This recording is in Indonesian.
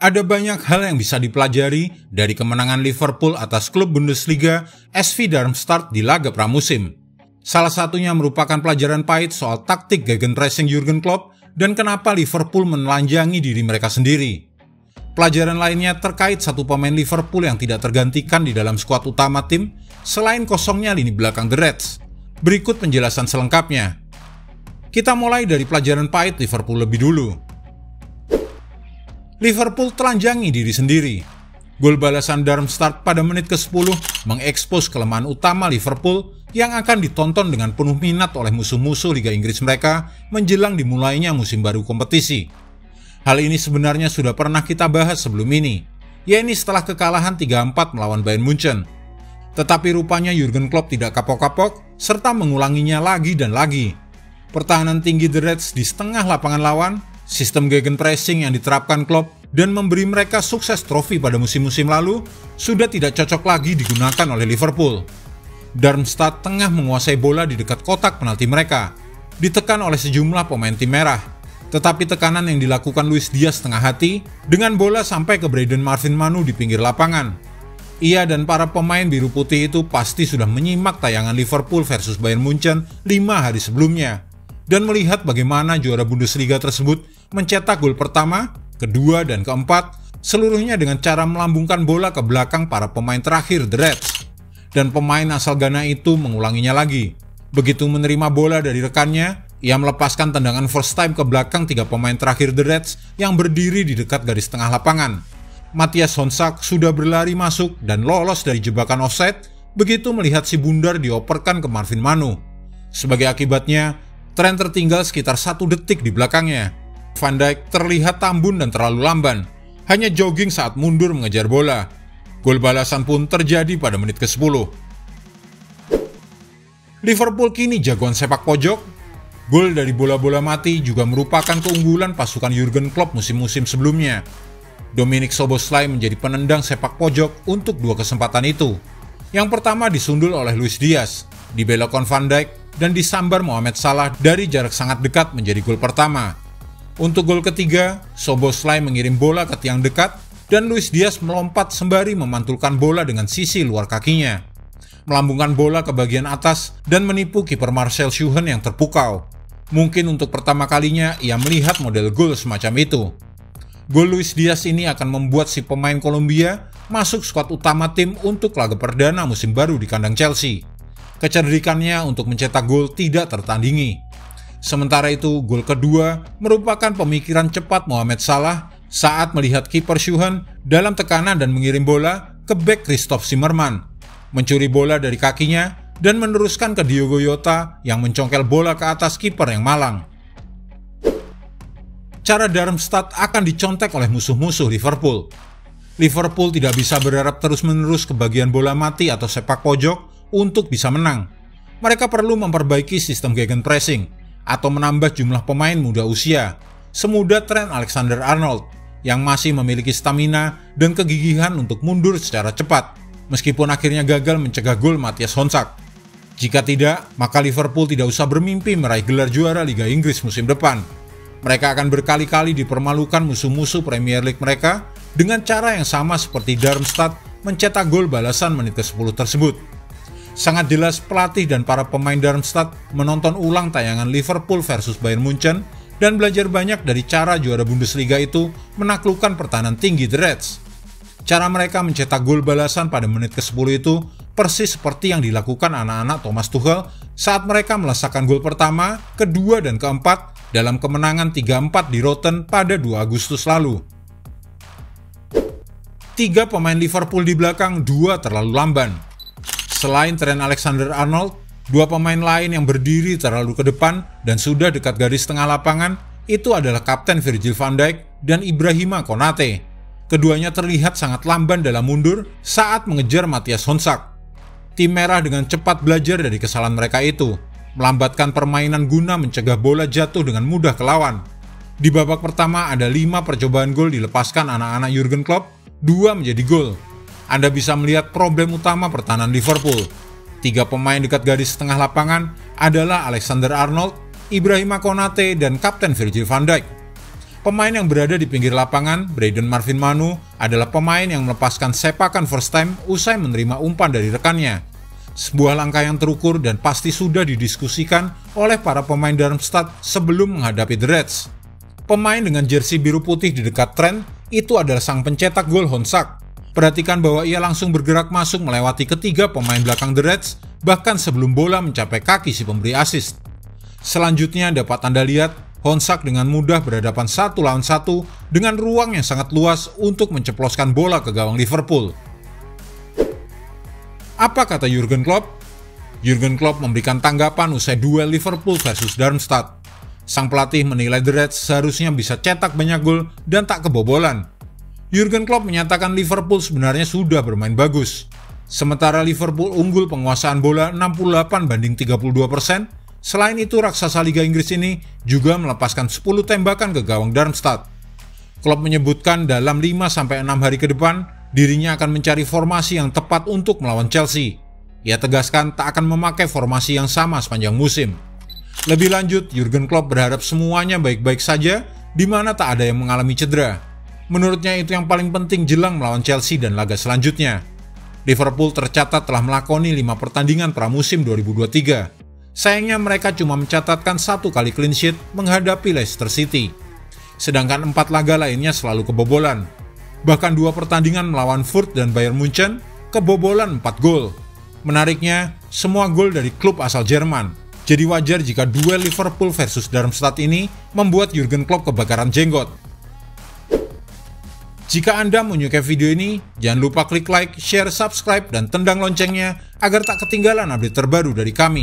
Ada banyak hal yang bisa dipelajari dari kemenangan Liverpool atas klub Bundesliga SV Darmstadt di laga pramusim. Salah satunya merupakan pelajaran pahit soal taktik gegenpressing Jurgen Klopp dan kenapa Liverpool menelanjangi diri mereka sendiri. Pelajaran lainnya terkait satu pemain Liverpool yang tidak tergantikan di dalam skuad utama tim selain kosongnya lini belakang The Reds. Berikut penjelasan selengkapnya. Kita mulai dari pelajaran pahit Liverpool lebih dulu. Liverpool telanjangi diri sendiri. Gol balasan Darmstadt pada menit ke-10 mengekspos kelemahan utama Liverpool yang akan ditonton dengan penuh minat oleh musuh-musuh Liga Inggris mereka menjelang dimulainya musim baru kompetisi. Hal ini sebenarnya sudah pernah kita bahas sebelum ini, yaitu setelah kekalahan 3-4 melawan Bayern Munchen. Tetapi rupanya Jurgen Klopp tidak kapok-kapok serta mengulanginya lagi dan lagi. Pertahanan tinggi The Reds di setengah lapangan lawan, sistem gegenpressing yang diterapkan Klopp dan memberi mereka sukses trofi pada musim-musim lalu sudah tidak cocok lagi digunakan oleh Liverpool. Darmstadt tengah menguasai bola di dekat kotak penalti mereka, ditekan oleh sejumlah pemain tim merah. Tetapi tekanan yang dilakukan Luis Diaz setengah hati dengan bola sampai ke Brandon Marvin-Manu di pinggir lapangan. Ia dan para pemain biru putih itu pasti sudah menyimak tayangan Liverpool versus Bayern Munchen 5 hari sebelumnya dan melihat bagaimana juara Bundesliga tersebut mencetak gol pertama, kedua, dan keempat, seluruhnya dengan cara melambungkan bola ke belakang para pemain terakhir The Reds. Dan pemain asal Ghana itu mengulanginya lagi. Begitu menerima bola dari rekannya, ia melepaskan tendangan first time ke belakang 3 pemain terakhir The Reds yang berdiri di dekat garis tengah lapangan. Matthias Honsak sudah berlari masuk dan lolos dari jebakan offside begitu melihat si bundar dioperkan ke Marvin Manu. Sebagai akibatnya, Trent tertinggal sekitar 1 detik di belakangnya. Van Dijk terlihat tambun dan terlalu lamban, hanya jogging saat mundur mengejar bola. Gol balasan pun terjadi pada menit ke-10. Liverpool kini jagoan sepak pojok. Gol dari bola-bola mati juga merupakan keunggulan pasukan Jurgen Klopp musim-musim sebelumnya. Dominik Szoboszlai menjadi penendang sepak pojok untuk 2 kesempatan itu. Yang pertama disundul oleh Luis Diaz, dibelokkan Van Dijk, dan disambar Mohamed Salah dari jarak sangat dekat menjadi gol pertama. Untuk gol ketiga, Szoboszlai mengirim bola ke tiang dekat dan Luis Diaz melompat sembari memantulkan bola dengan sisi luar kakinya, melambungkan bola ke bagian atas dan menipu kiper Marcel Schuhen yang terpukau. Mungkin untuk pertama kalinya ia melihat model gol semacam itu. Gol Luis Diaz ini akan membuat si pemain Kolombia masuk skuad utama tim untuk laga perdana musim baru di kandang Chelsea. Kecerdikannya untuk mencetak gol tidak tertandingi. Sementara itu, gol kedua merupakan pemikiran cepat Mohamed Salah saat melihat kiper Schuhen dalam tekanan dan mengirim bola ke bek Christoph Zimmermann, mencuri bola dari kakinya dan meneruskan ke Diogo Jota yang mencongkel bola ke atas kiper yang malang. Cara Darmstadt akan dicontek oleh musuh-musuh Liverpool. Liverpool tidak bisa berharap terus-menerus ke bagian bola mati atau sepak pojok untuk bisa menang. Mereka perlu memperbaiki sistem gegenpressing atau menambah jumlah pemain muda usia, semuda Trent Alexander-Arnold yang masih memiliki stamina dan kegigihan untuk mundur secara cepat, meskipun akhirnya gagal mencegah gol Matthias Honsak. Jika tidak, maka Liverpool tidak usah bermimpi meraih gelar juara Liga Inggris musim depan. Mereka akan berkali-kali dipermalukan musuh-musuh Premier League mereka dengan cara yang sama seperti Darmstadt mencetak gol balasan menit ke-10 tersebut. Sangat jelas pelatih dan para pemain Darmstadt menonton ulang tayangan Liverpool versus Bayern Munchen dan belajar banyak dari cara juara Bundesliga itu menaklukkan pertahanan tinggi The Reds. Cara mereka mencetak gol balasan pada menit ke-10 itu persis seperti yang dilakukan anak-anak Thomas Tuchel saat mereka melesakkan gol pertama, kedua, dan keempat dalam kemenangan 3-4 di Rotten pada 2 Agustus lalu. 3 pemain Liverpool di belakang, 2 terlalu lamban. Selain Trent Alexander-Arnold, 2 pemain lain yang berdiri terlalu ke depan dan sudah dekat garis tengah lapangan itu adalah Kapten Virgil van Dijk dan Ibrahima Konate. Keduanya terlihat sangat lamban dalam mundur saat mengejar Matthias Honsak. Tim merah dengan cepat belajar dari kesalahan mereka itu, melambatkan permainan guna mencegah bola jatuh dengan mudah ke lawan. Di babak pertama ada 5 percobaan gol dilepaskan anak-anak Jurgen Klopp, 2 menjadi gol. Anda bisa melihat problem utama pertahanan Liverpool. 3 pemain dekat garis tengah lapangan adalah Alexander-Arnold, Ibrahima Konate, dan Kapten Virgil van Dijk. Pemain yang berada di pinggir lapangan, Brayden Marvin Manu, adalah pemain yang melepaskan sepakan first time usai menerima umpan dari rekannya. Sebuah langkah yang terukur dan pasti sudah didiskusikan oleh para pemain Darmstadt sebelum menghadapi The Reds. Pemain dengan jersey biru putih di dekat Trent itu adalah sang pencetak gol Honsak. Perhatikan bahwa ia langsung bergerak masuk melewati ketiga pemain belakang The Reds, bahkan sebelum bola mencapai kaki si pemberi assist. Selanjutnya dapat Anda lihat, Honsak dengan mudah berhadapan 1 lawan 1 dengan ruang yang sangat luas untuk menceploskan bola ke gawang Liverpool. Apa kata Jurgen Klopp? Jurgen Klopp memberikan tanggapan usai duel Liverpool versus Darmstadt. Sang pelatih menilai The Reds seharusnya bisa cetak banyak gol dan tak kebobolan. Jurgen Klopp menyatakan Liverpool sebenarnya sudah bermain bagus. Sementara Liverpool unggul penguasaan bola 68-32%, selain itu raksasa Liga Inggris ini juga melepaskan 10 tembakan ke gawang Darmstadt. Klopp menyebutkan dalam 5-6 hari ke depan, dirinya akan mencari formasi yang tepat untuk melawan Chelsea. Ia tegaskan tak akan memakai formasi yang sama sepanjang musim. Lebih lanjut, Jurgen Klopp berharap semuanya baik-baik saja, di mana tak ada yang mengalami cedera. Menurutnya itu yang paling penting jelang melawan Chelsea dan laga selanjutnya. Liverpool tercatat telah melakoni 5 pertandingan pramusim 2023. Sayangnya mereka cuma mencatatkan 1 kali clean sheet menghadapi Leicester City. Sedangkan 4 laga lainnya selalu kebobolan. Bahkan 2 pertandingan melawan Fürth dan Bayern Munchen, kebobolan 4 gol. Menariknya, semua gol dari klub asal Jerman. Jadi wajar jika duel Liverpool versus Darmstadt ini membuat Jurgen Klopp kebakaran jenggot. Jika Anda menyukai video ini, jangan lupa klik like, share, subscribe, dan tendang loncengnya agar tak ketinggalan update terbaru dari kami.